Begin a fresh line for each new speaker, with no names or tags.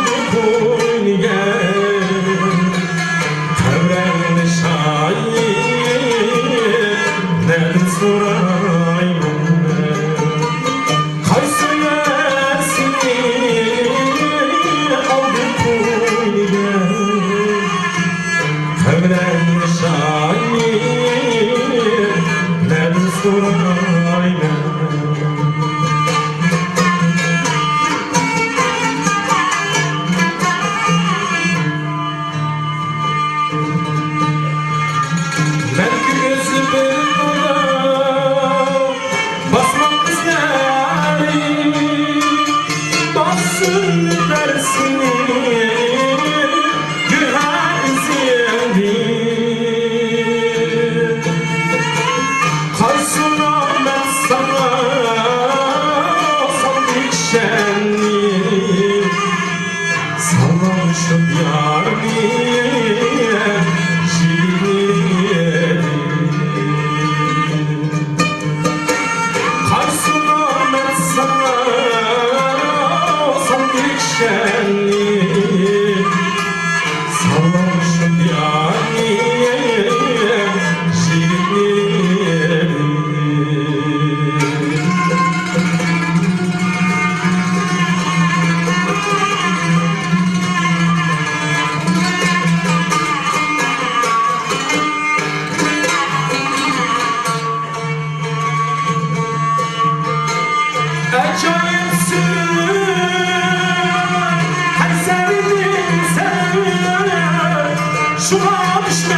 aldı koyniga Tevrenli şair Nedir sorayım Kaysı yersini aldı koyniga Tevrenli şair Nedir sorayım Belki gözü bir dolar Basmak izleri Bassın dersini Güher izledi Kaysına ben sana Sandık şenli Sallamışım yarını Yeah.